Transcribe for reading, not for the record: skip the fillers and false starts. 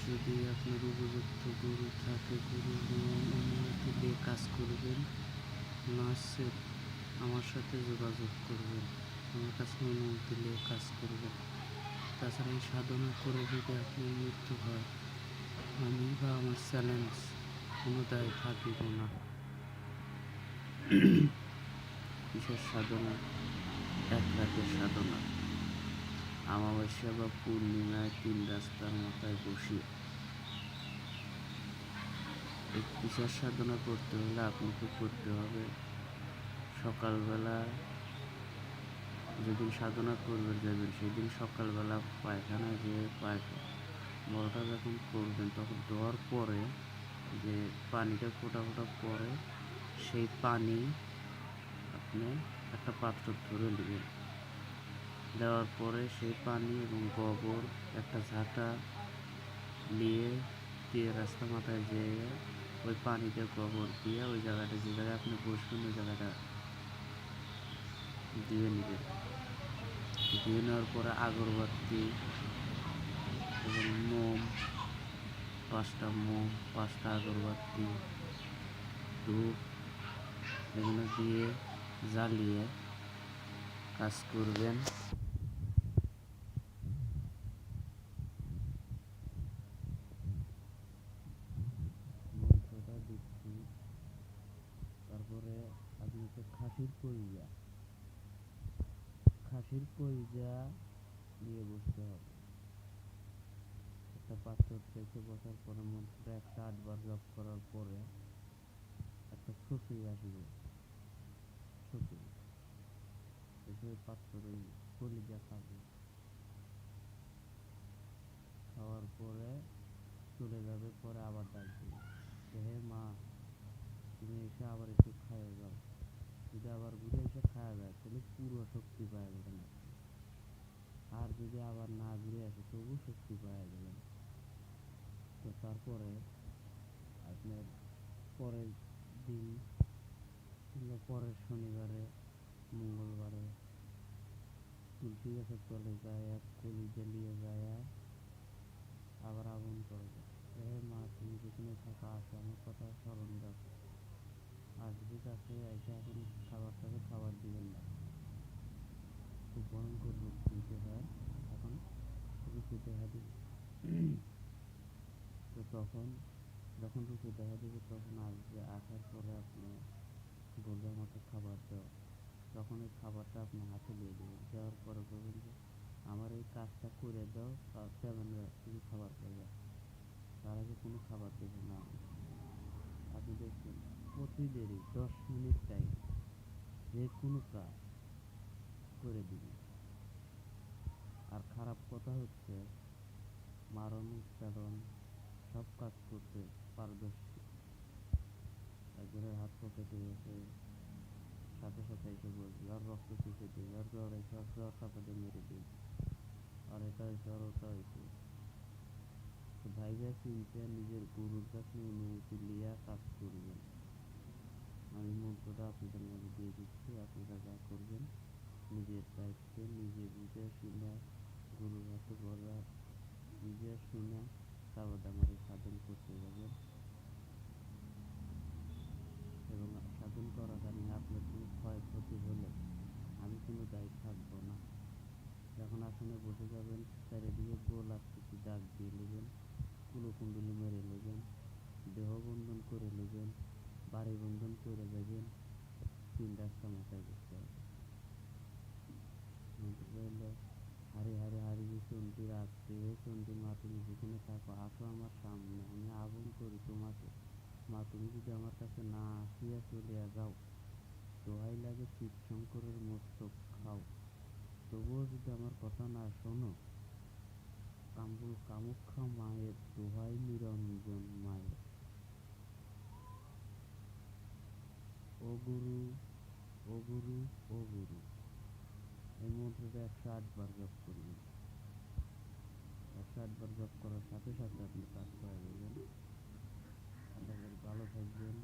যদি আপনার উপযুক্ত গরু থাকে গরুর অনুমতি দিয়ে কাজ করবেন, নচেৎ আমার সাথে যোগাযোগ করবেন, আমার কাছে অনুমতি নিয়ে কাজ করবেন। তাছাড়া এই সাধনা করে যদি আপনার মৃত্যু হয়, আমি বা আমার চ্যালেঞ্জ কোনো দায় থাকিব না। কিসের সাধনা? এক রাতের সাধনা, অমাবস্যা বা পূর্ণিমায় 3 রাস্তার মাথায় বসিয়ে। এই কিসের সাধনা করতে হলে আপনাকে করতে হবে সকালবেলা, যেদিন সাধনা করবে যাবেন সেদিন সকালবেলা পায়খানায় যে মলটা যখন করবেন তখন দেওয়ার পরে যে পানিটা ফোটা ফোটা পরে সেই পানি আপনি একটা পাত্র ধরে নেবেন। দেওয়ার পরে সেই পানি এবং গোবর একটা ঝাঁটা নিয়ে দিয়ে রাস্তা মাথায় যেয়ে ওই পানিতে গোবর দিয়ে ওই জায়গাটা যে জায়গায় আপনি বসবেন ওই জায়গাটা দিয়ে নেবেন। দিয়ে নেওয়ার পরে আগরবাতি এবং মোম, 5টা মোম, 5টা আগরবাতি, ধূপ এগুলো দিয়ে জ্বালিয়ে কাজ করবেন। মন্ত্রটা দিচ্ছি, তারপরে আপনাকে খাসির কলিজা নিয়ে বসতে হবে। একটা পাত্র থেকে বসার পরে মন্ত্রটা 108 বার জপ করার পরে একটা ছুঁচি আসবে। ছুঁচি এসে ওই পাত্রের ওই কলিজা খাবে। খাওয়ার পরে চলে যাবে, পরে আবার ডাক দিবে, হে মা তুমি এসে আবার একটু খাইয়ে যাও। যদি আবার ঘুরে এসে খাওয়া যায় তাহলে পুরো শক্তি পাওয়া যাবে না। আর যদি আবার না ঘুরে আসে তবু শক্তি পাওয়া যাবে না। তো তারপরে আপনার পরের দিন কিংবা পরের শনিবারে, মঙ্গলবারে তুলসী গাছের তলে যায় কলিজা নিয়ে যায় আবার আগুন করবে, হে মা তুমি যেখানে থাকা আসো, আমার কথা স্মরণ রাখো। আসবে কাছে এসে এখন খাবারটাকে খাবার দিবেন না, খুব ভয়ঙ্কর রূপ দিতে হয়। এখন রুচি দেখা দিবে। তো তখন যখন রুচি দেখা দিবে তখন আসবে, আসার পরে আপনি বলবে আমাকে খাবার দাও। তখন ওই খাবারটা আপনি হাতে দিয়ে দেবেন, দেওয়ার পরে বলবেন যে আমার এই কাজটা করে দাও, তুমি খাবার পাইবা। তার আগে কোনো খাবার দেবে না। আপনি দেখবেন প্রতি দেরি 10 মিনিট টাইম যে কোনো কাজ করে দিবি। আর খারাপ কথা হচ্ছে মারণ উচ্চারণ সব কাজ করতে পারদর্শী। একজনের হাত পা কেটে গেছে, সাথে সাথে এসে বলবি আর রক্ত চুষে দিবি, আর জ্বর হয়েছে আর জ্বর কাঁপাতে মেরে দিবি, আর এটা হয়েছে আর ওটা হয়েছে। তো ভাইবা চিনতে নিজের গুরুর কাছে অনুমতি লিয়া কাজ করবেন। আমি মন্ত্রটা আপনাদের মাঝে দিয়ে দিচ্ছি, আপনারা যা করবেন নিজের দায়িত্বে নিজে বুঝে শুনে গুরুর হাতে বলা বুঝে শুনে তারপর আমার সাধন করতে যাবেন। এবং সাধন করাকালীন আপনার কোনো ক্ষয়ক্ষতি হলে আমি কোনো দায়ী থাকবো না। যখন আসনে বসে যাবেন চারিদিকে গোল আকৃতি দাগ দিয়ে নেবেন, কুলকুণ্ডলী মেরে নেবেন, দেহ বন্ধন করে নেবেন, বাড়ি বন্ধন করে দেবেন, 3 রাস্তা মাথায় বসতে হবে। মন্ত্রটা হলো হারি হারি হারি যে চণ্ডী রাত্রি, হে চণ্ডী মা তুমি যেখানে থাকো আসো আমার সামনে, আমি আগুন করি তোমাকে। মা তুমি যদি আমার কাছে না আসিয়া চলিয়া যাও, দোহাই লাগে শিবশঙ্করের মস্তক খাও। তবুও যদি আমার কথা না শোনো, কামাখ্যা মায়ের দোহাই নিরঞ্জন মায়ের। ও গুরু, ও গুরু, ও গুরু। এই মন্ত্রটা 108 বার জপ করবেন। 108 বার জপ করার সাথে সাথে আপনি কাজ করে দেবেন। আশা করি ভালো থাকবেন।